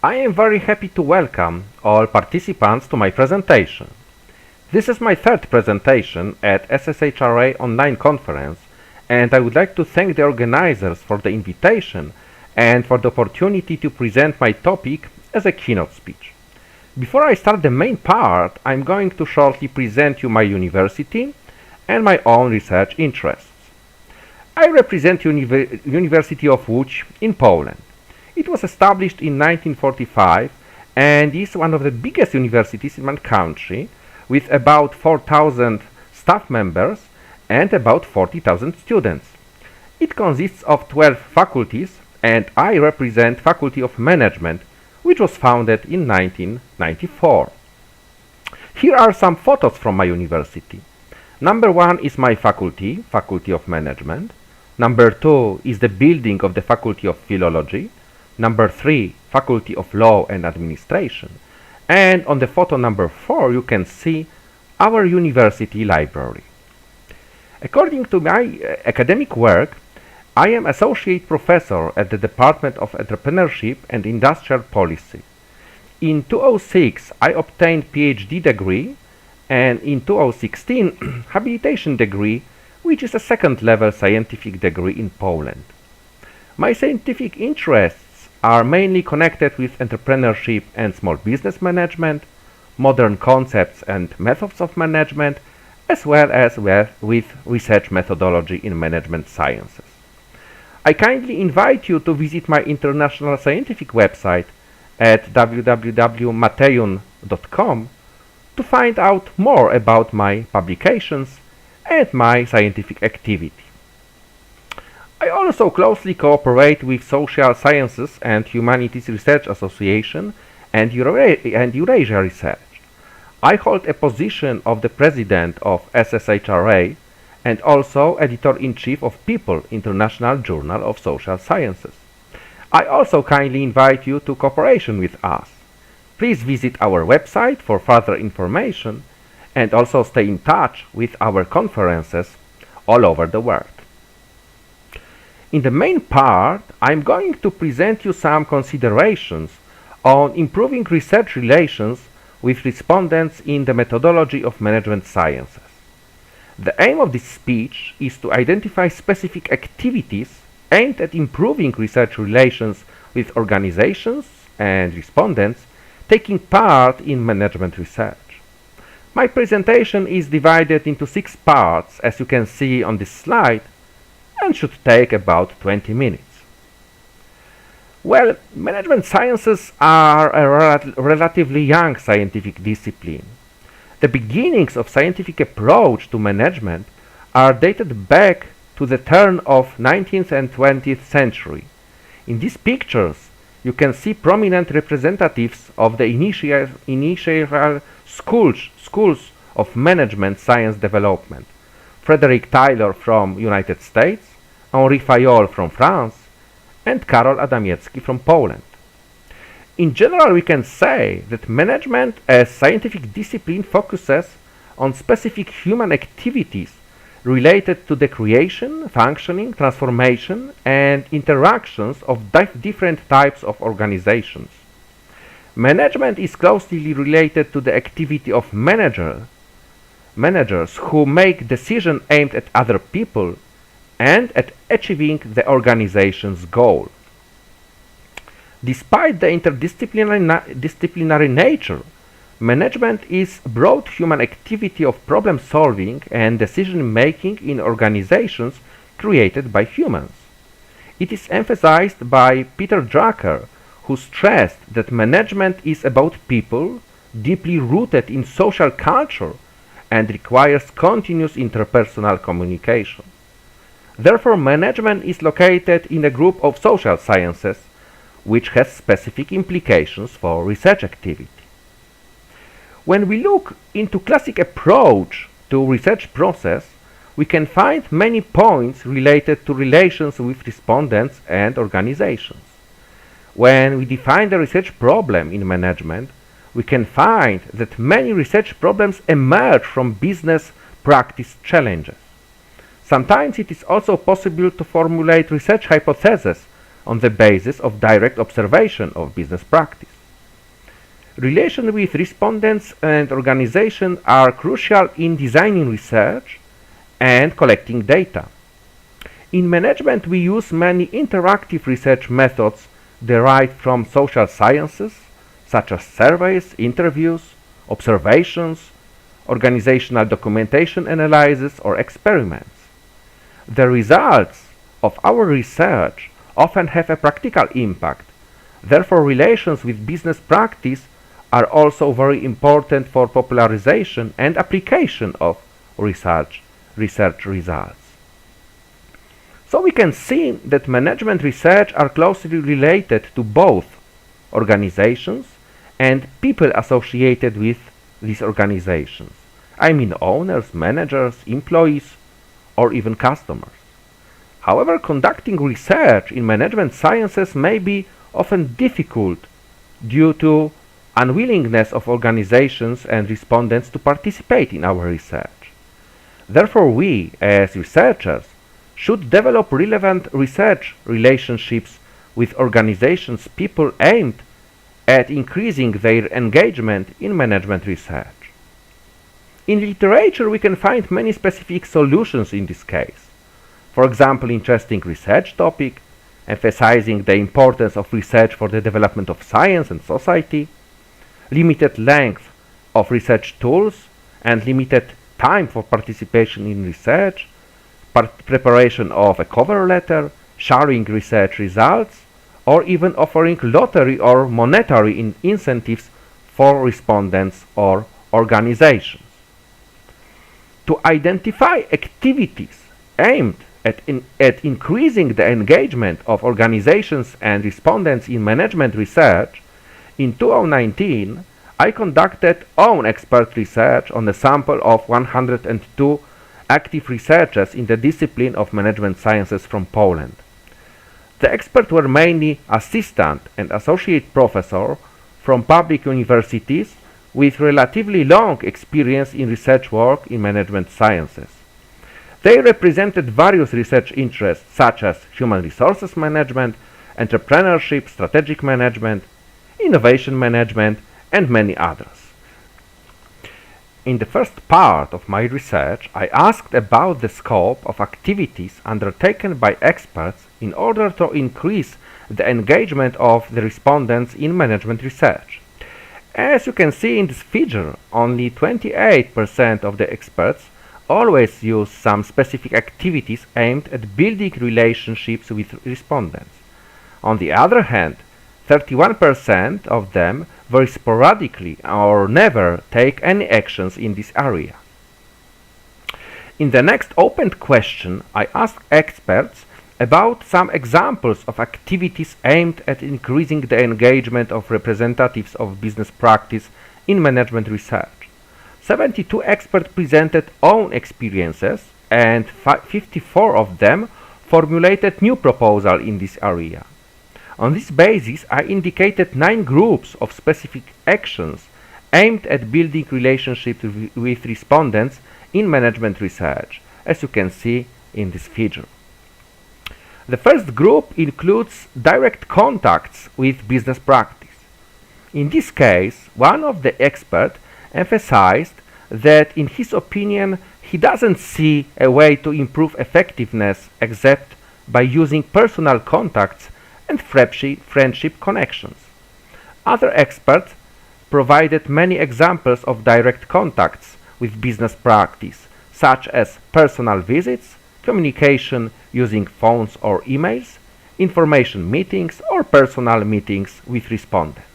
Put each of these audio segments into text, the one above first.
I am very happy to welcome all participants to my presentation. This is my third presentation at SSHRA online conference, and I would like to thank the organizers for the invitation and for the opportunity to present my topic as a keynote speech. Before I start the main part, I'm going to shortly present you my university and my own research interests. I represent University of Łódź in Poland. It was established in 1945 and is one of the biggest universities in my country, with about 4,000 staff members and about 40,000 students. It consists of 12 faculties, and I represent Faculty of Management, which was founded in 1994. Here are some photos from my university. Number 1 is my faculty, Faculty of Management. Number 2 is the building of the Faculty of Philology. Number 3, Faculty of Law and Administration. And on the photo number 4, you can see our university library. According to my academic work, I am Associate Professor at the Department of Entrepreneurship and Industrial Policy. In 2006, I obtained PhD degree, and in 2016, habilitation degree, which is a second-level scientific degree in Poland. My scientific interests are mainly connected with entrepreneurship and small business management, modern concepts and methods of management, as well as with research methodology in management sciences. I kindly invite you to visit my international scientific website at www.matejun.com to find out more about my publications and my scientific activity. I also closely cooperate with Social Sciences and Humanities Research Association and Eurasia Research. I hold a position of the President of SSHRA and also Editor-in-Chief of People International Journal of Social Sciences. I also kindly invite you to cooperation with us. Please visit our website for further information and also stay in touch with our conferences all over the world. In the main part, I'm going to present you some considerations on improving research relations with respondents in the methodology of management sciences. The aim of this speech is to identify specific activities aimed at improving research relations with organizations and respondents taking part in management research. My presentation is divided into 6 parts, as you can see on this slide, and should take about 20 minutes. Well, management sciences are a relatively young scientific discipline. The beginnings of scientific approach to management are dated back to the turn of 19th and 20th century. In these pictures, you can see prominent representatives of the initial schools of management science development. Frederick Taylor from United States, Henri Fayol from France, and Karol Adamiecki from Poland. In general, we can say that management as scientific discipline focuses on specific human activities related to the creation, functioning, transformation, and interactions of different types of organizations. Management is closely related to the activity of managers who make decisions aimed at other people and at achieving the organization's goal. Despite the interdisciplinary nature, management is broad human activity of problem solving and decision making in organizations created by humans. It is emphasized by Peter Drucker, who stressed that management is about people, deeply rooted in social culture, and requires continuous interpersonal communication. Therefore, management is located in a group of social sciences, which has specific implications for research activity. When we look into classic approach to research process, we can find many points related to relations with respondents and organizations. When we define the research problem in management, we can find that many research problems emerge from business practice challenges. Sometimes it is also possible to formulate research hypotheses on the basis of direct observation of business practice. Relations with respondents and organizations are crucial in designing research and collecting data. In management, we use many interactive research methods derived from social sciences, such as surveys, interviews, observations, organizational documentation analysis, or experiments. The results of our research often have a practical impact. Therefore, relations with business practice are also very important for popularization and application of research results. So we can see that management research are closely related to both organizations and people associated with these organizations. I mean owners, managers, employees, or even customers. However, conducting research in management sciences may be often difficult due to unwillingness of organizations and respondents to participate in our research. Therefore, we, as researchers, should develop relevant research relationships with organizations, people aimed at increasing their engagement in management research. In literature, we can find many specific solutions in this case. For example, interesting research topic, emphasizing the importance of research for the development of science and society, limited length of research tools and limited time for participation in research, preparation of a cover letter, sharing research results, or even offering lottery or monetary incentives for respondents or organizations. To identify activities aimed at increasing the engagement of organizations and respondents in management research, in 2019, I conducted own expert research on a sample of 102 active researchers in the discipline of management sciences from Poland. The experts were mainly assistant and associate professor from public universities with relatively long experience in research work in management sciences. They represented various research interests such as human resources management, entrepreneurship, strategic management, innovation management, and many others. In the first part of my research, I asked about the scope of activities undertaken by experts in order to increase the engagement of the respondents in management research. As you can see in this figure, only 28% of the experts always use some specific activities aimed at building relationships with respondents. On the other hand, 31% of them very sporadically or never take any actions in this area. In the next opened question, I asked experts about some examples of activities aimed at increasing the engagement of representatives of business practice in management research. 72 experts presented own experiences and 54 of them formulated new proposals in this area. On this basis, I indicated 9 groups of specific actions aimed at building relationships with respondents in management research, as you can see in this figure. The first group includes direct contacts with business practice. In this case, one of the experts emphasized that, in his opinion, he doesn't see a way to improve effectiveness except by using personal contacts and friendship connections. Other experts provided many examples of direct contacts with business practice, such as personal visits, communication using phones or emails, information meetings, or personal meetings with respondents.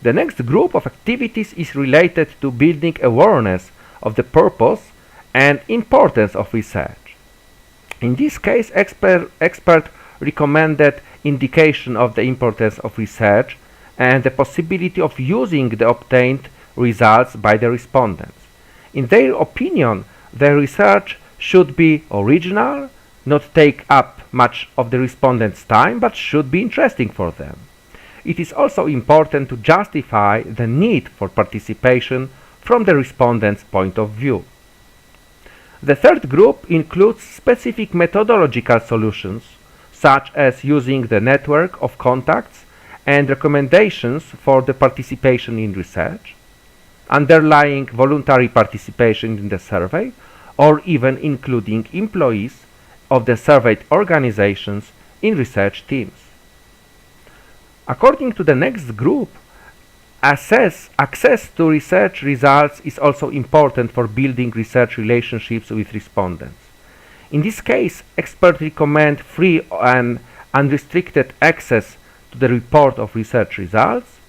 The next group of activities is related to building awareness of the purpose and importance of research. In this case, expert recommended indication of the importance of research and the possibility of using the obtained results by the respondents. In their opinion, the research should be original, not take up much of the respondents' time, but should be interesting for them. It is also important to justify the need for participation from the respondents' point of view. The third group includes specific methodological solutions, such as using the network of contacts and recommendations for the participation in research, underlying voluntary participation in the survey, or even including employees of the surveyed organizations in research teams. According to the next group, access to research results is also important for building research relationships with respondents. In this case, experts recommend free and unrestricted access to the report of research results,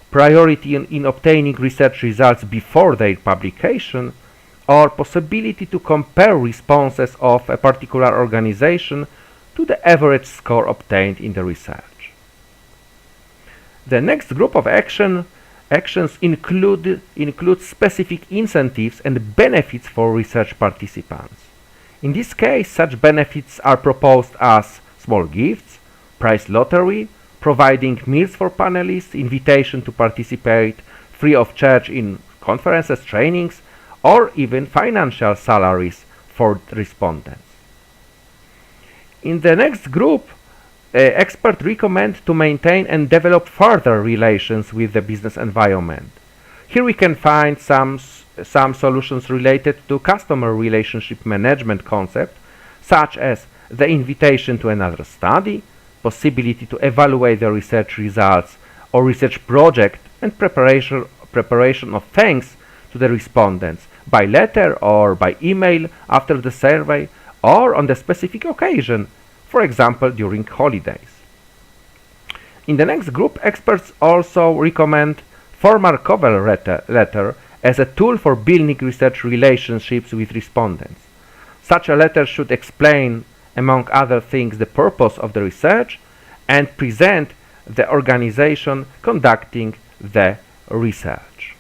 priority in obtaining research results before their publication, or possibility to compare responses of a particular organization to the average score obtained in the research. The next group of actions include specific incentives and benefits for research participants. In this case, such benefits are proposed as small gifts, prize lottery, providing meals for panelists, invitation to participate free of charge in conferences, trainings, or even financial salaries for respondents. In the next group, experts recommend to maintain and develop further relations with the business environment. Here we can find some solutions related to customer relationship management concept, such as the invitation to another study, possibility to evaluate the research results or research project, and preparation of thanks to the respondents by letter or by email after the survey or on the specific occasion, for example during holidays. In the next group, experts also recommend formal cover letter as a tool for building research relationships with respondents. Such a letter should explain, among other things, the purpose of the research and present the organization conducting the research.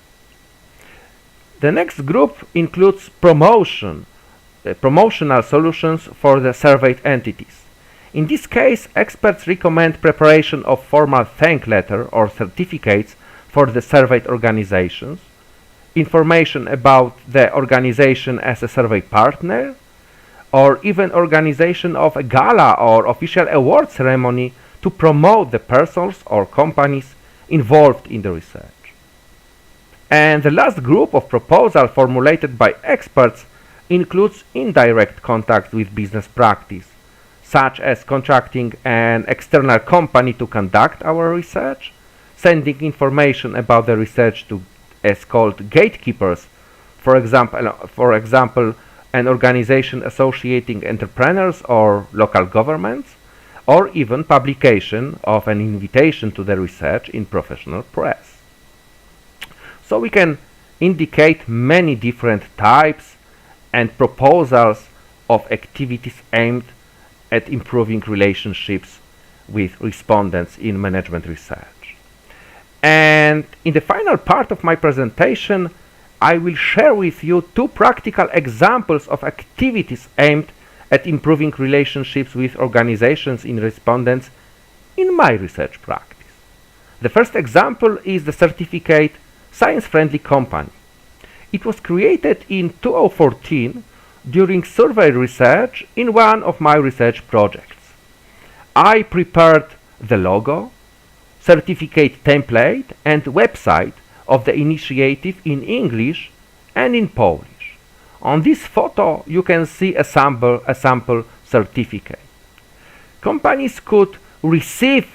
The next group includes promotional solutions for the surveyed entities. In this case, experts recommend preparation of formal thank letter or certificates for the surveyed organizations, information about the organization as a survey partner, or even organization of a gala or official award ceremony to promote the persons or companies involved in the research. And the last group of proposals formulated by experts includes indirect contact with business practice, such as contracting an external company to conduct our research, sending information about the research to as called gatekeepers, for example, an organization associating entrepreneurs or local governments, or even publication of an invitation to the research in professional press. So we can indicate many different types and proposals of activities aimed at improving relationships with respondents in management research. And in the final part of my presentation, I will share with you two practical examples of activities aimed at improving relationships with organizations in respondents in my research practice. The first example is the certificate Science Friendly Company. It was created in 2014 during survey research in one of my research projects. I prepared the logo, certificate template and website of the initiative in English and in Polish. On this photo you can see a sample certificate. Companies could receive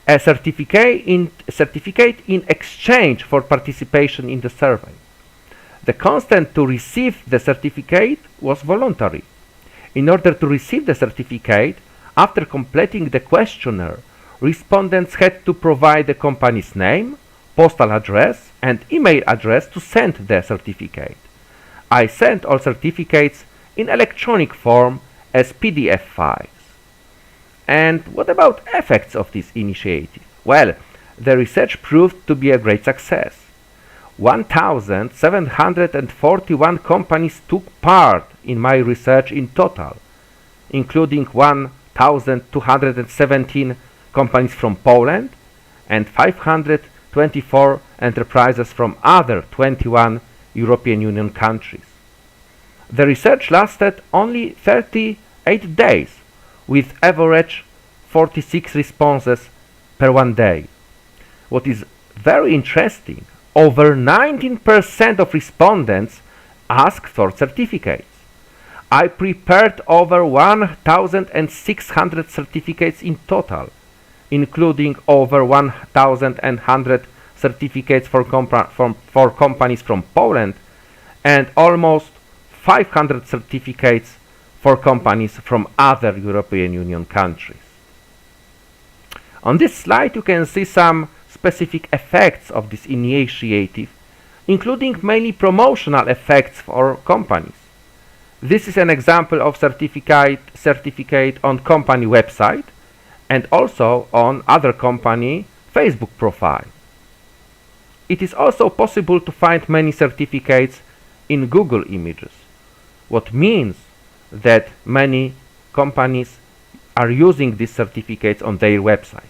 a certificate in exchange for participation in the survey. The consent to receive the certificate was voluntary. In order to receive the certificate, after completing the questionnaire, respondents had to provide the company's name, postal address, and email address to send the certificate. I sent all certificates in electronic form as PDF files. And what about effects of this initiative? Well, the research proved to be a great success. 1,741 companies took part in my research in total, including 1,217 companies from Poland and 524 enterprises from other 21 European Union countries. The research lasted only 38 days, with average 46 responses per 1 day. What is very interesting, over 19% of respondents asked for certificates. I prepared over 1,600 certificates in total, including over 1,100 certificates for companies from Poland and almost 500 certificates for companies from other European Union countries. On this slide you can see some specific effects of this initiative, including mainly promotional effects for companies. This is an example of certificate on company website and also on other company Facebook profile. It is also possible to find many certificates in Google Images, what means that many companies are using these certificates on their websites.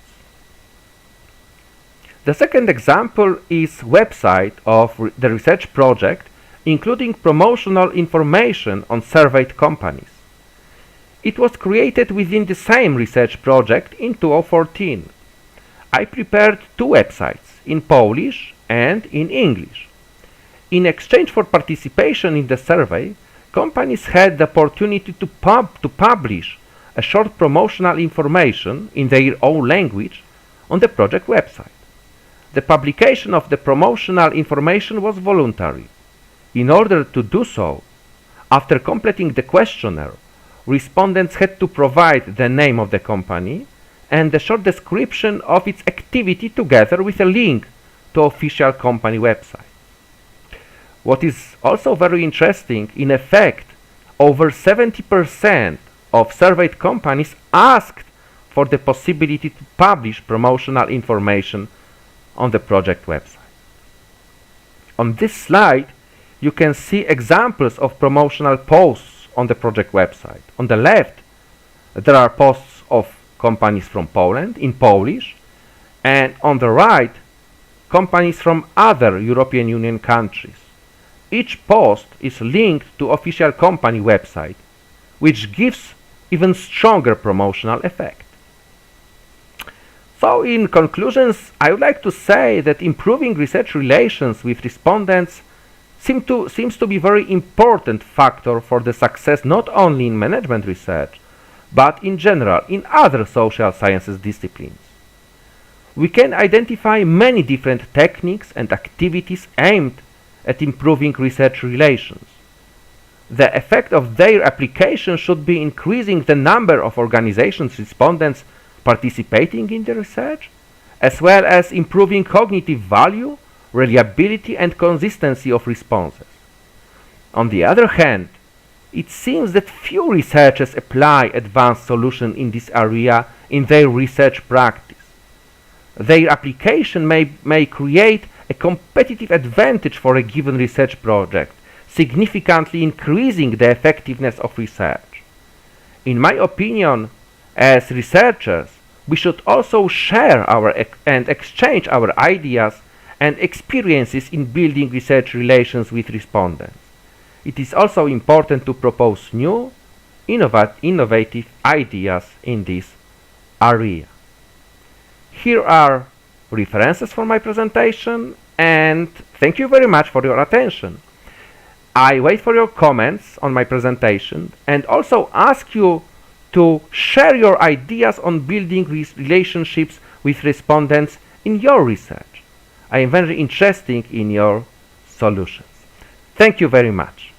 The second example is website of the research project, including promotional information on surveyed companies. It was created within the same research project in 2014. I prepared two websites, in Polish and in English. In exchange for participation in the survey, companies had the opportunity to publish a short promotional information in their own language on the project website. The publication of the promotional information was voluntary. In order to do so, after completing the questionnaire, respondents had to provide the name of the company and a short description of its activity together with a link to official company website. What is also very interesting, in effect, over 70% of surveyed companies asked for the possibility to publish promotional information on the project website. On this slide, you can see examples of promotional posts on the project website. On the left, there are posts of companies from Poland in Polish, and on the right, companies from other European Union countries. Each post is linked to official company website, which gives even stronger promotional effect. So in conclusions, I would like to say that improving research relations with respondents seems to be a very important factor for the success not only in management research, but in general in other social sciences disciplines. We can identify many different techniques and activities aimed at improving research relations. The effect of their application should be increasing the number of organizations respondents participating in the research, as well as improving cognitive value, reliability and consistency of responses. On the other hand, it seems that few researchers apply advanced solutions in this area in their research practice. Their application may create a competitive advantage for a given research project, significantly increasing the effectiveness of research. In my opinion, as researchers, we should also share and exchange our ideas and experiences in building research relations with respondents. It is also important to propose new, innovative ideas in this area. Here are references for my presentation, and thank you very much for your attention. I wait for your comments on my presentation and also ask you to share your ideas on building relationships with respondents in your research. I am very interested in your solutions. Thank you very much.